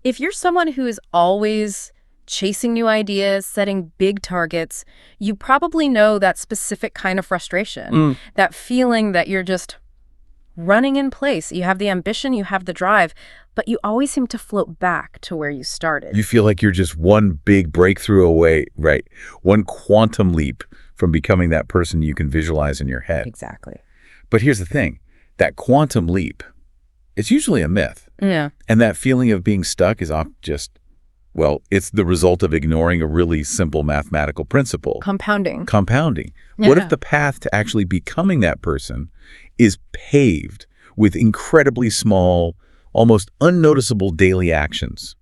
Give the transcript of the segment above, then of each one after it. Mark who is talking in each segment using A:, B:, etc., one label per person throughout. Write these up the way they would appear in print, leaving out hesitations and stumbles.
A: If you're someone who is always chasing new ideas, setting big targets, you probably know that specific kind of frustration, that feeling that you're just running in place. You have the ambition, you have the drive, but you always seem to float back to where you started.
B: You feel like you're just one big breakthrough away, right? One quantum leap from becoming that person you can visualize in your head.
A: Exactly.
B: But here's the thing, that quantum leap, it's usually a myth.
A: Yeah.
B: And that feeling of being stuck is well, it's the result of ignoring a really simple mathematical principle.
A: Compounding.
B: Yeah. What if the path to actually becoming that person is paved with incredibly small, almost unnoticeable daily actions?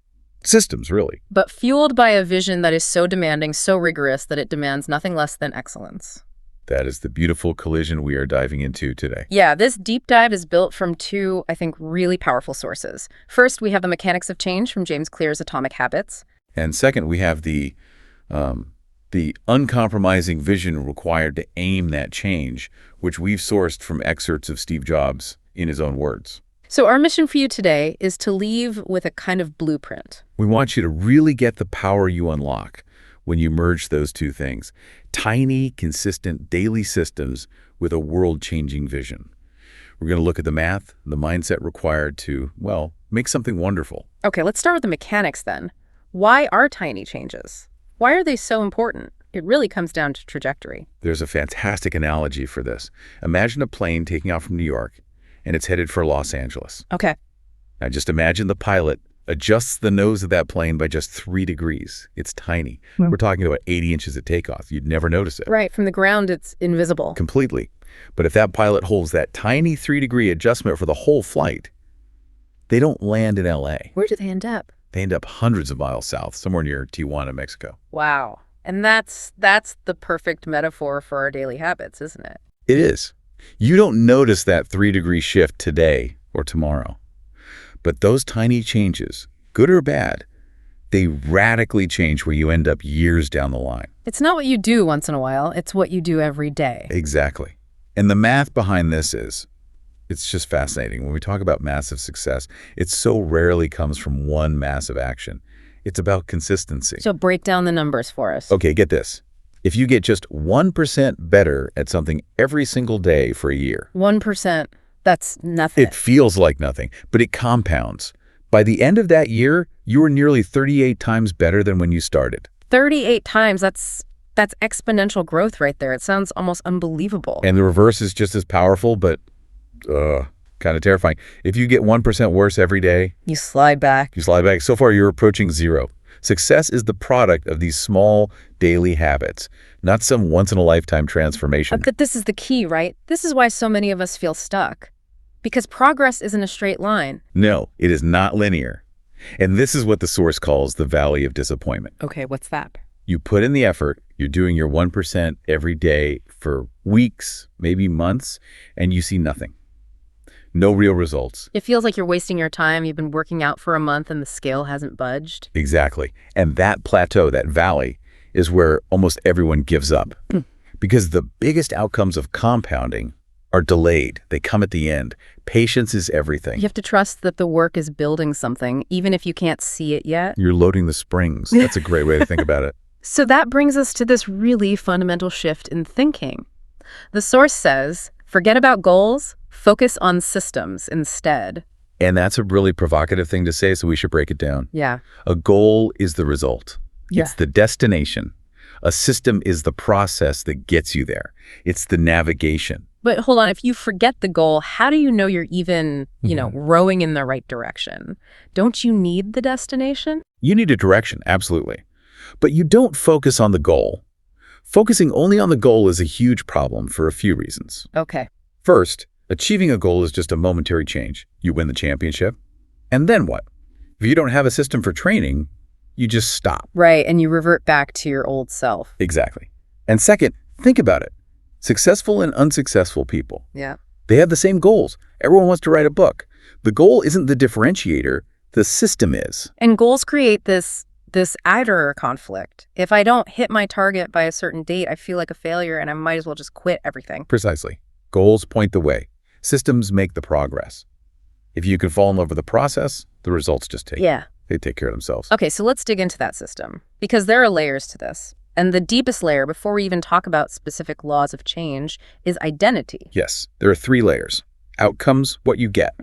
B: Systems, really.
A: But fueled by a vision that is so demanding, so rigorous, that it demands nothing less than excellence.
B: That is the beautiful collision we are diving into today.
A: Yeah, this deep dive is built from two, I think, really powerful sources. First, we have The Mechanics of Change from James Clear's Atomic Habits.
B: And second, we have the uncompromising vision required to aim that change, which we've sourced from excerpts of Steve Jobs in his own words.
A: So our mission for you today is to leave with a kind of blueprint.
B: We want you to really get the power you unlock when you merge those two things. Tiny, consistent daily systems with a world-changing vision. We're going to look at the math, the mindset required to, well, make something wonderful.
A: Okay, let's start with the mechanics then. Why are tiny changes? Why are they so important? It really comes down to trajectory.
B: There's a fantastic analogy for this. Imagine a plane taking off from New York, and it's headed for Los Angeles.
A: Okay.
B: Now just imagine the pilot adjusts the nose of that plane by just 3 degrees. It's tiny. We're talking about 80 inches at takeoff. You'd never notice it.
A: Right, from the ground, it's invisible.
B: Completely. But if that pilot holds that tiny 3-degree adjustment for the whole flight, they don't land in LA.
A: Where do they end up?
B: They end up hundreds of miles south, somewhere near Tijuana, Mexico.
A: Wow. And that's the perfect metaphor for our daily habits, isn't it?
B: It is. You don't notice that 3-degree shift today or tomorrow. But those tiny changes, good or bad, they radically change where you end up years down the line.
A: It's not what you do once in a while, it's what you do every day.
B: Exactly. And the math behind this it's just fascinating. When we talk about massive success, it so rarely comes from one massive action. It's about consistency.
A: So break down the numbers for us.
B: Okay, get this. If you get just 1% better at something every single day for a year.
A: 1%, that's nothing.
B: It feels like nothing, but it compounds. By the end of that year, you were nearly 38 times better than when you started.
A: 38 times, that's exponential growth right there. It sounds almost unbelievable.
B: And the reverse is just as powerful, but kind of terrifying. If you get 1% worse every day,
A: you slide back.
B: So far, you're approaching zero. Success is the product of these small daily habits, not some once-in-a-lifetime transformation.
A: But this is the key, right? This is why so many of us feel stuck. Because progress isn't a straight line.
B: No, it is not linear. And this is what the source calls the valley of disappointment.
A: Okay, what's that?
B: You put in the effort, you're doing your 1% every day for weeks, maybe months, and you see nothing. No real results.
A: It feels like you're wasting your time. You've been working out for a month and the scale hasn't budged.
B: Exactly. And that plateau, that valley, is where almost everyone gives up. Because the biggest outcomes of compounding are delayed. They come at the end. Patience is everything.
A: You have to trust that the work is building something, even if you can't see it yet.
B: You're loading the springs. That's a great way to think about it.
A: So that brings us to this really fundamental shift in thinking. The source says, forget about goals, focus on systems instead.
B: And that's a really provocative thing to say, so we should break it down.
A: Yeah.
B: A goal is the result.
A: Yeah.
B: It's the destination. A system is the process that gets you there. It's the navigation.
A: But hold on, if you forget the goal, how do you know you're even, rowing in the right direction? Don't you need the destination?
B: You need a direction, absolutely. But you don't focus on the goal. Focusing only on the goal is a huge problem for a few reasons.
A: Okay.
B: First, achieving a goal is just a momentary change. You win the championship. And then what? If you don't have a system for training, you just stop.
A: Right, and you revert back to your old self.
B: Exactly. And second, think about it. Successful and unsuccessful people.
A: Yeah.
B: They have the same goals. Everyone wants to write a book. The goal isn't the differentiator. The system is.
A: And goals create this outer conflict. If I don't hit my target by a certain date, I feel like a failure and I might as well just quit everything.
B: Precisely. Goals point the way. Systems make the progress. If you can fall in love with the process, the results just take.
A: Yeah.
B: They take care of themselves.
A: Okay, so let's dig into that system, because there are layers to this. And the deepest layer, before we even talk about specific laws of change, is identity.
B: Yes, there are 3 layers. Outcomes, what you get.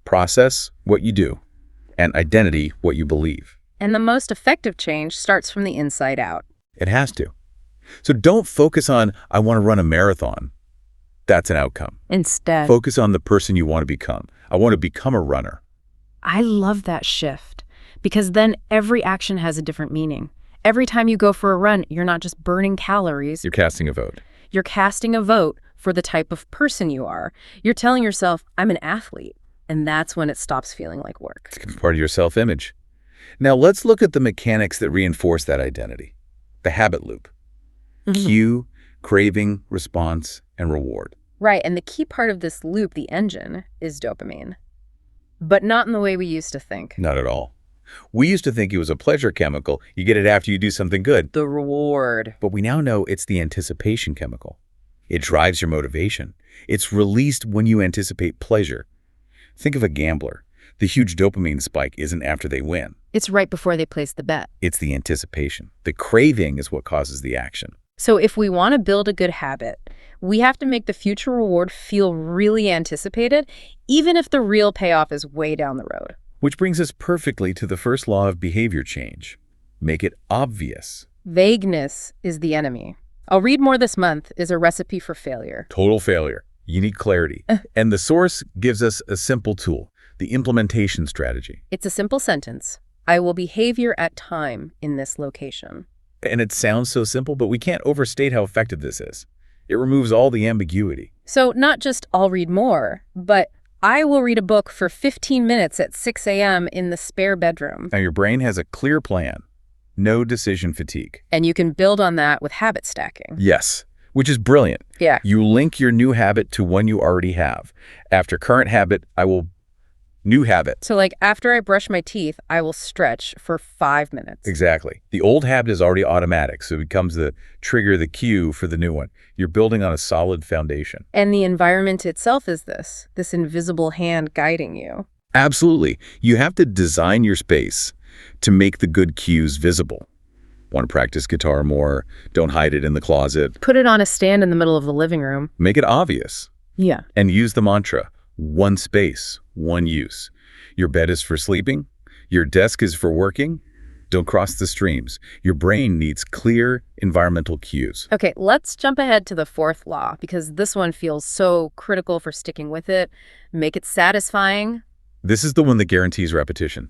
B: Process, what you do. And identity, what you believe.
A: And the most effective change starts from the inside out.
B: It has to. So don't focus on, I want to run a marathon. That's an outcome.
A: Instead,
B: Focus on the person you want to become. I want to become a runner.
A: I love that shift, because then every action has a different meaning. Every time you go for a run, you're not just burning calories.
B: You're casting a vote.
A: You're casting a vote for the type of person you are. You're telling yourself, I'm an athlete. And that's when it stops feeling like work.
B: It's part of your self-image. Now let's look at the mechanics that reinforce that identity. The habit loop. Cue, craving, response, and reward.
A: Right, and the key part of this loop, the engine, is dopamine. But not in the way we used to think.
B: Not at all. We used to think it was a pleasure chemical. You get it after you do something good.
A: The reward.
B: But we now know it's the anticipation chemical. It drives your motivation. It's released when you anticipate pleasure. Think of a gambler. The huge dopamine spike isn't after they win.
A: It's right before they place the bet.
B: It's the anticipation. The craving is what causes the action.
A: So if we want to build a good habit, we have to make the future reward feel really anticipated, even if the real payoff is way down the road.
B: Which brings us perfectly to the first law of behavior change. Make it obvious.
A: Vagueness is the enemy. I'll read more this month is a recipe for failure.
B: Total failure. You need clarity. And the source gives us a simple tool, the implementation strategy.
A: It's a simple sentence. I will behave here at time in this location.
B: And it sounds so simple, but we can't overstate how effective this is. It removes all the ambiguity.
A: So not just I'll read more, but I will read a book for 15 minutes at 6 a.m. in the spare bedroom.
B: Now your brain has a clear plan. No decision fatigue.
A: And you can build on that with habit stacking.
B: Yes, which is brilliant.
A: Yeah.
B: You link your new habit to one you already have. After current habit, I will new habit.
A: So like after I brush my teeth, I will stretch for 5 minutes.
B: Exactly. The old habit is already automatic, so it becomes the trigger, the cue for the new one. You're building on a solid foundation.
A: And the environment itself is this invisible hand guiding you.
B: Absolutely. You have to design your space to make the good cues visible. Want to practice guitar more? Don't hide it in the closet.
A: Put it on a stand in the middle of the living room.
B: Make it obvious.
A: Yeah.
B: And use the mantra, one space, one use. Your bed is for sleeping. Your desk is for working. Don't cross the streams. Your brain needs clear environmental cues.
A: Okay, let's jump ahead to the fourth law, because this one feels so critical for sticking with it. Make it satisfying.
B: This is the one that guarantees repetition.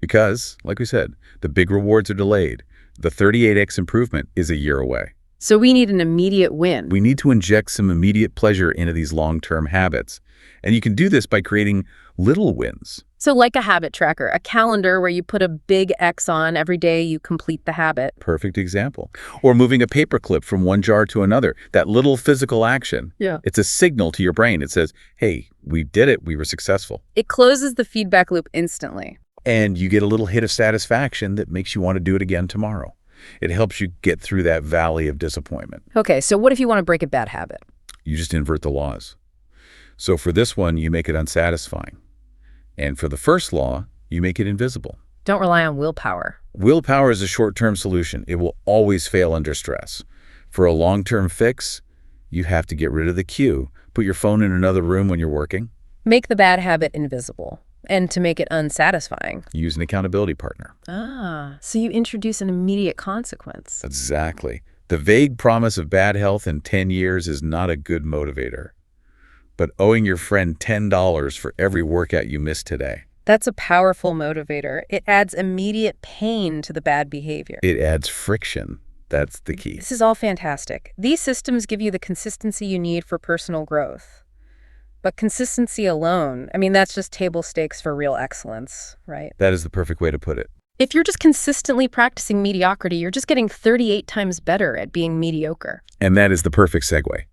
B: Because, like we said, the big rewards are delayed. The 38x improvement is a year away.
A: So we need an immediate win.
B: We need to inject some immediate pleasure into these long-term habits. And you can do this by creating little wins.
A: So like a habit tracker, a calendar where you put a big X on every day you complete the habit.
B: Perfect example. Or moving a paperclip from one jar to another. That little physical action.
A: Yeah.
B: It's a signal to your brain. It says, hey, we did it. We were successful.
A: It closes the feedback loop instantly.
B: And you get a little hit of satisfaction that makes you want to do it again tomorrow. It helps you get through that valley of disappointment.
A: Okay, so what if you want to break a bad habit?
B: You just invert the laws. So for this one, you make it unsatisfying. And for the first law, you make it invisible.
A: Don't rely on willpower.
B: Willpower is a short-term solution. It will always fail under stress. For a long-term fix, you have to get rid of the cue. Put your phone in another room when you're working.
A: Make the bad habit invisible. And to make it unsatisfying.
B: Use an accountability partner.
A: Ah, so you introduce an immediate consequence.
B: Exactly. The vague promise of bad health in 10 years is not a good motivator. But owing your friend $10 for every workout you missed today.
A: That's a powerful motivator. It adds immediate pain to the bad behavior.
B: It adds friction. That's the key.
A: This is all fantastic. These systems give you the consistency you need for personal growth. But consistency alone, I mean, that's just table stakes for real excellence, right?
B: That is the perfect way to put it.
A: If you're just consistently practicing mediocrity, you're just getting 38 times better at being mediocre.
B: And that is the perfect segue.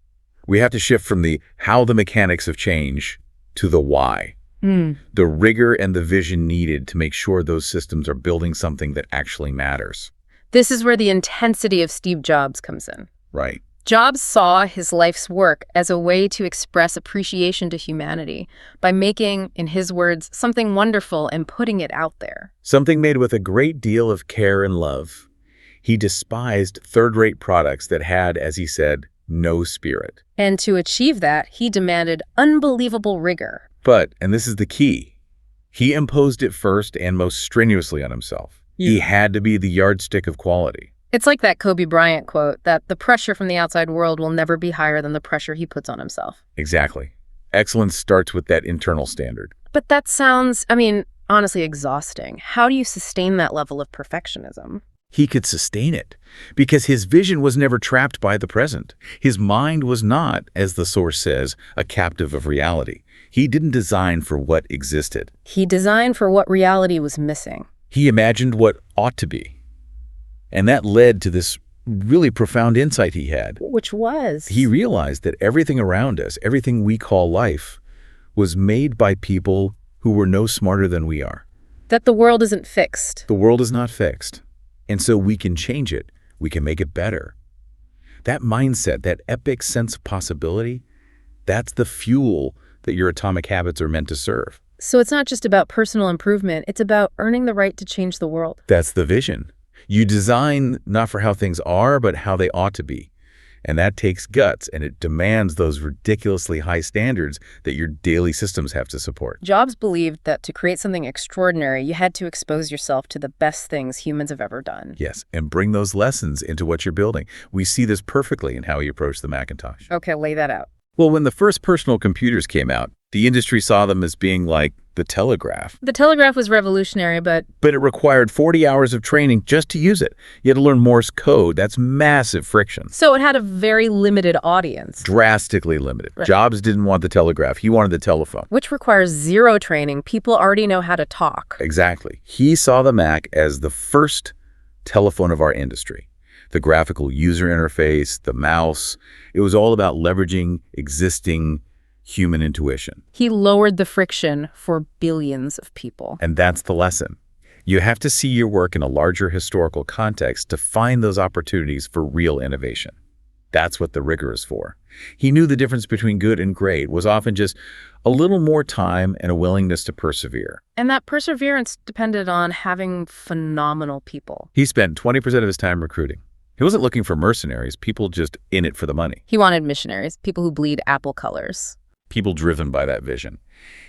B: We have to shift from the how the mechanics of change to the why. The rigor and the vision needed to make sure those systems are building something that actually matters.
A: This is where the intensity of Steve Jobs comes in.
B: Right.
A: Jobs saw his life's work as a way to express appreciation to humanity by making, in his words, something wonderful and putting it out there.
B: Something made with a great deal of care and love. He despised third-rate products that had, as he said, no spirit.
A: And to achieve that, he demanded unbelievable rigor.
B: But, and this is the key, he imposed it first and most strenuously on himself. He had to be the yardstick of quality.
A: It's like that Kobe Bryant quote that the pressure from the outside world will never be higher than the pressure he puts on himself.
B: Exactly. Excellence starts with that internal standard.
A: But that sounds, honestly exhausting. How do you sustain that level of perfectionism?
B: He could sustain it because his vision was never trapped by the present. His mind was not, as the source says, a captive of reality. He didn't design for what existed.
A: He designed for what reality was missing.
B: He imagined what ought to be. And that led to this really profound insight he had.
A: Which was?
B: He realized that everything around us, everything we call life, was made by people who were no smarter than we are.
A: That the world isn't fixed.
B: The world is not fixed. And so we can change it. We can make it better. That mindset, that epic sense of possibility, that's the fuel that your atomic habits are meant to serve.
A: So it's not just about personal improvement. It's about earning the right to change the world.
B: That's the vision. You design not for how things are, but how they ought to be. And that takes guts, and it demands those ridiculously high standards that your daily systems have to support.
A: Jobs believed that to create something extraordinary, you had to expose yourself to the best things humans have ever done.
B: Yes, and bring those lessons into what you're building. We see this perfectly in how he approached the Macintosh.
A: Okay, lay that out.
B: Well, when the first personal computers came out, the industry saw them as being like the telegraph.
A: The telegraph was revolutionary, but
B: it required 40 hours of training just to use it. You had to learn Morse code. That's massive friction.
A: So it had a very limited audience.
B: Drastically limited.
A: Right.
B: Jobs didn't want the telegraph. He wanted the telephone.
A: Which requires zero training. People already know how to talk.
B: Exactly. He saw the Mac as the first telephone of our industry. The graphical user interface, the mouse, it was all about leveraging existing human intuition.
A: He lowered the friction for billions of people.
B: And that's the lesson. You have to see your work in a larger historical context to find those opportunities for real innovation. That's what the rigor is for. He knew the difference between good and great was often just a little more time and a willingness to persevere.
A: And that perseverance depended on having phenomenal people.
B: He spent 20% of his time recruiting. He wasn't looking for mercenaries, people just in it for the money.
A: He wanted missionaries, people who bleed apple colors.
B: People driven by that vision.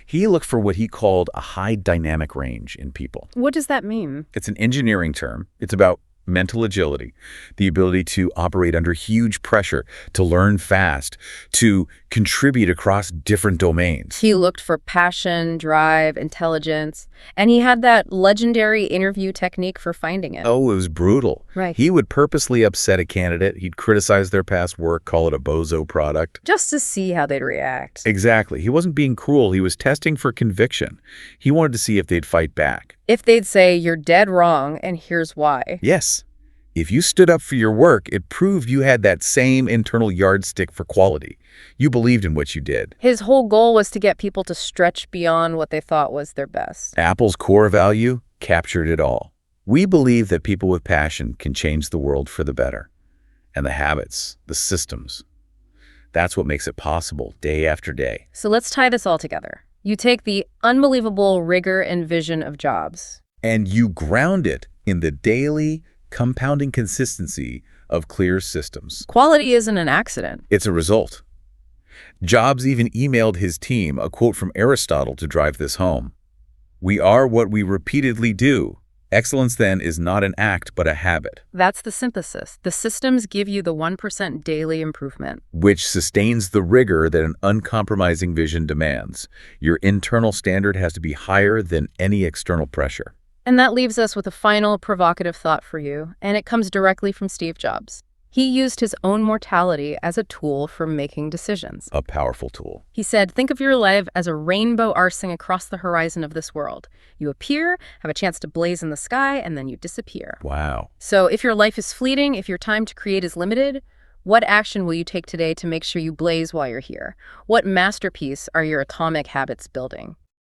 B: He looked for what he called a high dynamic range in people.
A: What does that mean?
B: It's an engineering term. It's about mental agility, the ability to operate under huge pressure, to learn fast, to contribute across different domains.
A: He looked for passion, drive, intelligence, and he had that legendary interview technique for finding it.
B: Oh, it was brutal.
A: Right.
B: He would purposely upset a candidate. He'd criticize their past work, call it a bozo product.
A: Just to see how they'd react.
B: Exactly. He wasn't being cruel. He was testing for conviction. He wanted to see if they'd fight back.
A: If they'd say, "You're dead wrong, and here's why."
B: Yes. If you stood up for your work, it proved you had that same internal yardstick for quality. You believed in what you did.
A: His whole goal was to get people to stretch beyond what they thought was their best.
B: Apple's core value captured it all. We believe that people with passion can change the world for the better. And the habits, the systems, that's what makes it possible day after day.
A: So let's tie this all together. You take the unbelievable rigor and vision of Jobs.
B: And you ground it in the daily, compounding consistency of clear systems.
A: Quality isn't an accident.
B: It's a result. Jobs even emailed his team a quote from Aristotle to drive this home. "We are what we repeatedly do. Excellence, then, is not an act, but a habit."
A: That's the synthesis. The systems give you the 1% daily improvement.
B: Which sustains the rigor that an uncompromising vision demands. Your internal standard has to be higher than any external pressure.
A: And that leaves us with a final provocative thought for you, and it comes directly from Steve Jobs. He used his own mortality as a tool for making decisions.
B: A powerful tool.
A: He said, think of your life as a rainbow arcing across the horizon of this world. You appear, have a chance to blaze in the sky, and then you disappear.
B: Wow.
A: So if your life is fleeting, if your time to create is limited, what action will you take today to make sure you blaze while you're here? What masterpiece are your atomic habits building?